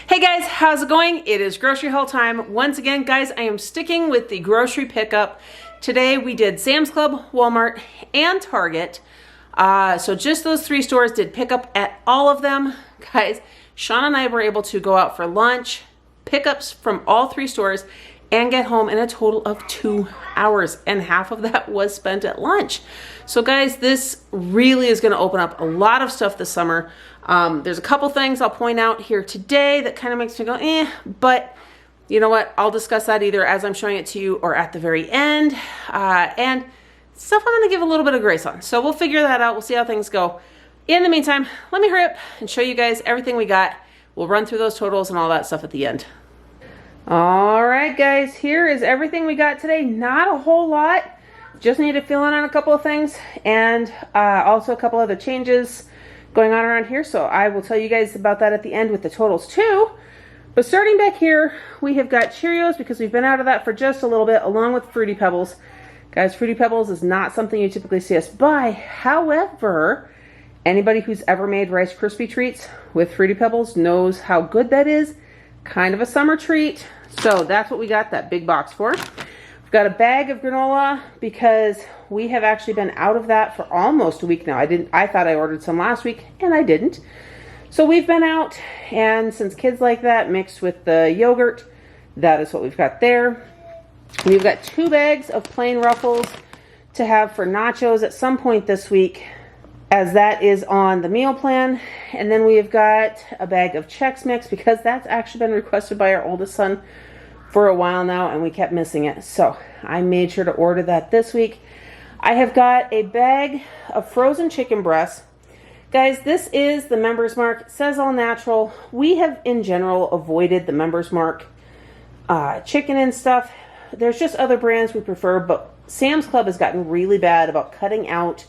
Hey guys, how's it going? It is grocery haul time. Once again, guys, I am sticking with the grocery pickup. Today we did Sam's Club, Walmart, and Target. So just those three stores did pickup at all of them. Guys, Shawn and I were able to go out for lunch, pickups from all three stores, and get home in a total of 2 hours, and half of that was spent at lunch. So guys, this really is going to open up a lot of stuff this summer. There's a couple things I'll point out here today that kind of makes me go, but you know what? I'll discuss that either as I'm showing it to you or at the very end. And stuff I'm going to give a little bit of grace on. So we'll figure that out. We'll see how things go. In the meantime, let me hurry up and show you guys everything we got. We'll run through those totals and all that stuff at the end. All right, guys, here is everything we got today. Not a whole lot. Just need to fill in on a couple of things and also a couple other changes going on around here. So I will tell you guys about that at the end with the totals too. But starting back here, we have got Cheerios because we've been out of that for just a little bit, along with Fruity Pebbles. Guys, Fruity Pebbles is not something you typically see us buy. However, anybody who's ever made Rice Krispie treats with Fruity Pebbles knows how good that is. Kind of a summer treat. So that's what we got that big box for. We've got a bag of granola because we have actually been out of that for almost a week now. I thought I ordered some last week and I didn't. So we've been out, and since kids like that mixed with the yogurt, that is what we've got there. We've got 2 bags of plain Ruffles to have for nachos at some point this week, as that is on the meal plan. And then we've got a bag of Chex Mix because that's actually been requested by our oldest son for a while now and we kept missing it. So I made sure to order that this week. I have got a bag of frozen chicken breasts. Guys, this is the Members Mark. It says all natural. We have in general avoided the Members Mark chicken and stuff. There's just other brands we prefer, but Sam's Club has gotten really bad about cutting out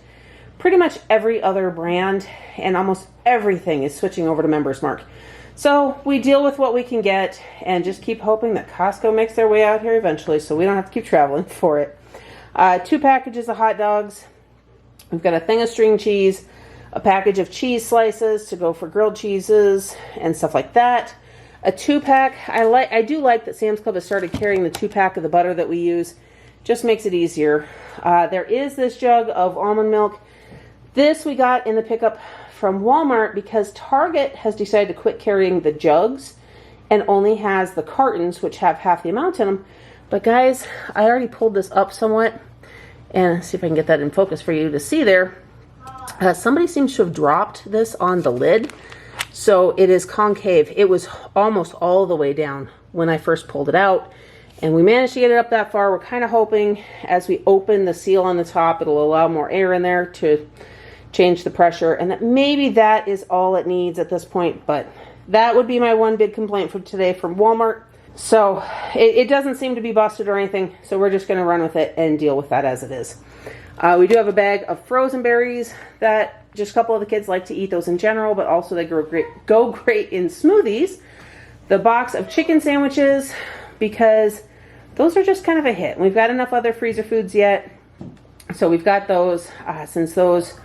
pretty much every other brand, and almost everything is switching over to Members Mark. So we deal with what we can get and just keep hoping that Costco makes their way out here eventually so we don't have to keep traveling for it. 2 packages of hot dogs. We've got a thing of string cheese, a package of cheese slices to go for grilled cheeses and stuff like that. A 2-pack. I do like that Sam's Club has started carrying the 2-pack of the butter that we use. Just makes it easier. There is this jug of almond milk. This we got in the pickup from Walmart because Target has decided to quit carrying the jugs and only has the cartons, which have half the amount in them. But guys, I already pulled this up somewhat, and see if I can get that in focus for you to see there. Somebody seems to have dropped this on the lid, so it is concave. It was almost all the way down when I first pulled it out, and we managed to get it up that far. We're kind of hoping as we open the seal on the top, it'll allow more air in there to change the pressure, and that maybe that is all it needs at this point. But that would be my one big complaint from today from Walmart. So it doesn't seem to be busted or anything, so we're just going to run with it and deal with that as it is. We do have a bag of frozen berries that just a couple of the kids like to eat those in general, but also they go great in smoothies. The box of chicken sandwiches, because those are just kind of a hit. We've got enough other freezer foods yet, so we've got those since those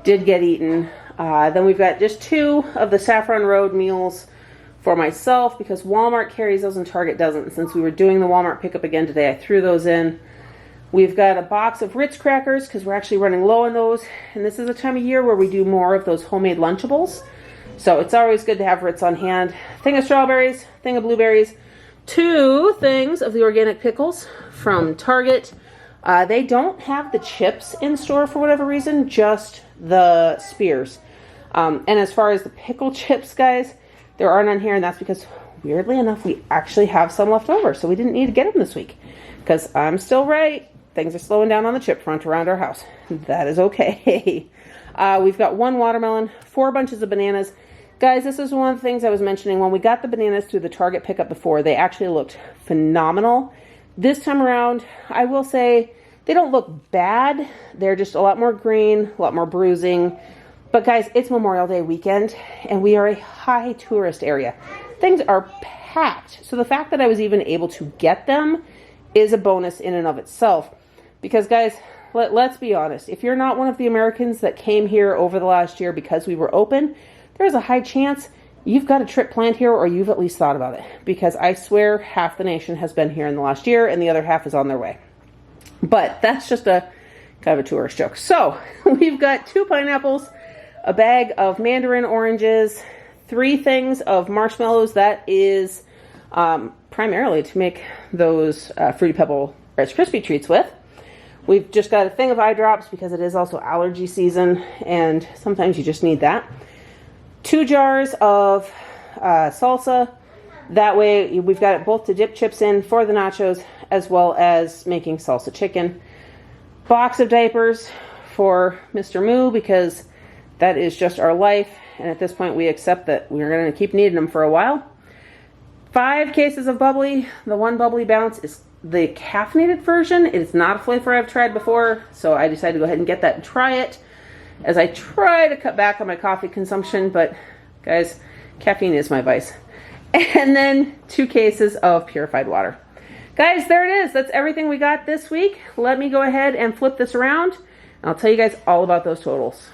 did get eaten. Then we've got just 2 of the Saffron Road meals for myself because Walmart carries those and Target doesn't. Since we were doing the Walmart pickup again today, I threw those in. We've got a box of Ritz crackers because we're actually running low on those. And this is a time of year where we do more of those homemade Lunchables. So it's always good to have Ritz on hand. Thing of strawberries, thing of blueberries, 2 things of the organic pickles from Target. They don't have the chips in store for whatever reason, just the spears. And as far as the pickle chips, guys, there aren't on here, and that's because, weirdly enough, we actually have some left over, so we didn't need to get them this week. Because I'm still right, things are slowing down on the chip front around our house. That is okay. We've got 1 watermelon, 4 bunches of bananas. Guys, this is one of the things I was mentioning. When we got the bananas through the Target pickup before, they actually looked phenomenal. This time around, I will say, they don't look bad. They're just a lot more green, a lot more bruising. But guys, it's Memorial Day weekend, and we are a high tourist area. Things are packed. So the fact that I was even able to get them is a bonus in and of itself. Because guys, let's be honest. If you're not one of the Americans that came here over the last year because we were open, there's a high chance you've got a trip planned here, or you've at least thought about it, because I swear half the nation has been here in the last year and the other half is on their way. But that's just a kind of a tourist joke. So we've got 2 pineapples, a bag of mandarin oranges, 3 things of marshmallows. That is primarily to make those Fruity Pebble Rice Krispie treats with. We've just got a thing of eye drops because it is also allergy season and sometimes you just need that. 2 jars of salsa. That way we've got it both to dip chips in for the nachos as well as making salsa chicken. Box of diapers for Mr. Moo because that is just our life. And at this point we accept that we're going to keep needing them for a while. 5 cases of bubbly. The one bubbly bounce is the caffeinated version. It is not a flavor I've tried before, so I decided to go ahead and get that and try it as I try to cut back on my coffee consumption. But guys, caffeine is my vice. And then 2 cases of purified water. Guys, there it is. That's everything we got this week. Let me go ahead and flip this around, and I'll tell you guys all about those totals.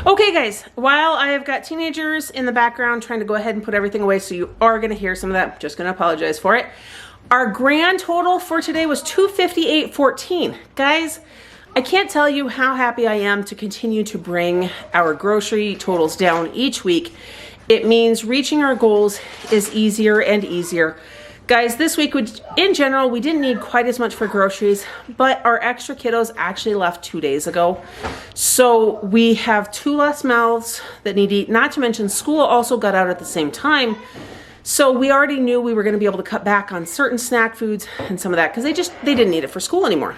Okay guys, while I have got teenagers in the background trying to go ahead and put everything away, so you are going to hear some of that, I'm just going to apologize for it. Our grand total for today was $258.14. Guys, I can't tell you how happy I am to continue to bring our grocery totals down each week. It means reaching our goals is easier and easier. Guys, this week, in general, we didn't need quite as much for groceries, but our extra kiddos actually left 2 days ago. So we have 2 less mouths that need to eat, not to mention school also got out at the same time. So we already knew we were going to be able to cut back on certain snack foods and some of that because they didn't need it for school anymore.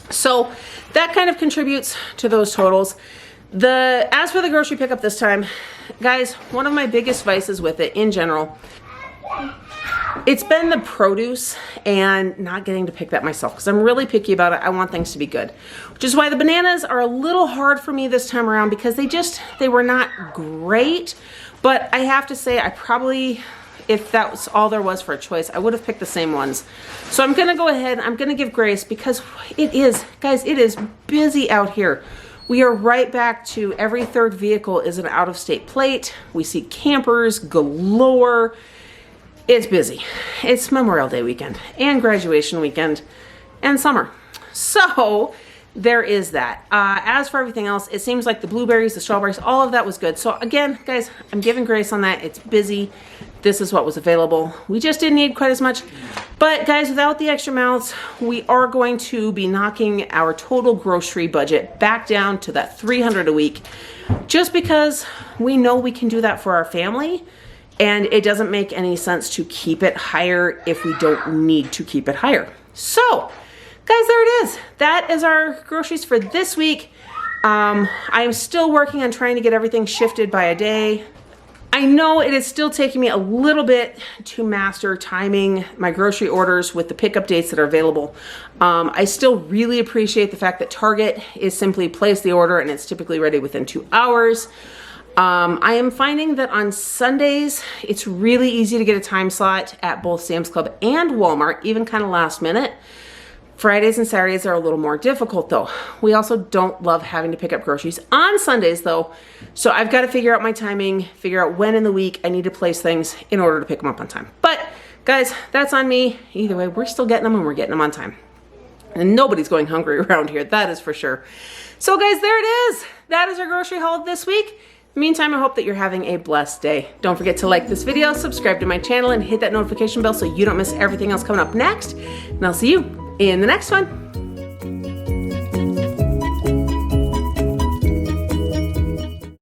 So that kind of contributes to those totals. As for the grocery pickup this time, guys, one of my biggest vices with it in general, it's been the produce and not getting to pick that myself because I'm really picky about it. I want things to be good, which is why the bananas are a little hard for me this time around because they were not great. But I have to say, I probably, if that was all there was for a choice, I would have picked the same ones. So I'm going to go ahead, I'm going to give grace because it is, guys, it is busy out here. We are right back to every 3rd vehicle is an out-of-state plate. We see campers galore. It's busy. It's Memorial Day weekend and graduation weekend and summer. So there is that. As for everything else, it seems like the blueberries, the strawberries, all of that was good. So again, guys, I'm giving grace on that. It's busy. This is what was available. We just didn't need quite as much. But guys, without the extra mouths, we are going to be knocking our total grocery budget back down to that $300 a week, just because we know we can do that for our family. And it doesn't make any sense to keep it higher if we don't need to keep it higher. So, guys, there it is. That is our groceries for this week. I am still working on trying to get everything shifted by a day. I know it is still taking me a little bit to master timing my grocery orders with the pickup dates that are available. I still really appreciate the fact that Target is simply place the order and it's typically ready within 2 hours. I am finding that on Sundays, it's really easy to get a time slot at both Sam's Club and Walmart, even kind of last minute. Fridays and Saturdays are a little more difficult though. We also don't love having to pick up groceries on Sundays though. So I've got to figure out my timing, figure out when in the week I need to place things in order to pick them up on time. But guys, that's on me. Either way, we're still getting them and we're getting them on time. And nobody's going hungry around here, that is for sure. So guys, there it is. That is our grocery haul this week. In the meantime, I hope that you're having a blessed day. Don't forget to like this video, subscribe to my channel, and hit that notification bell so you don't miss everything else coming up next. And I'll see you in the next one.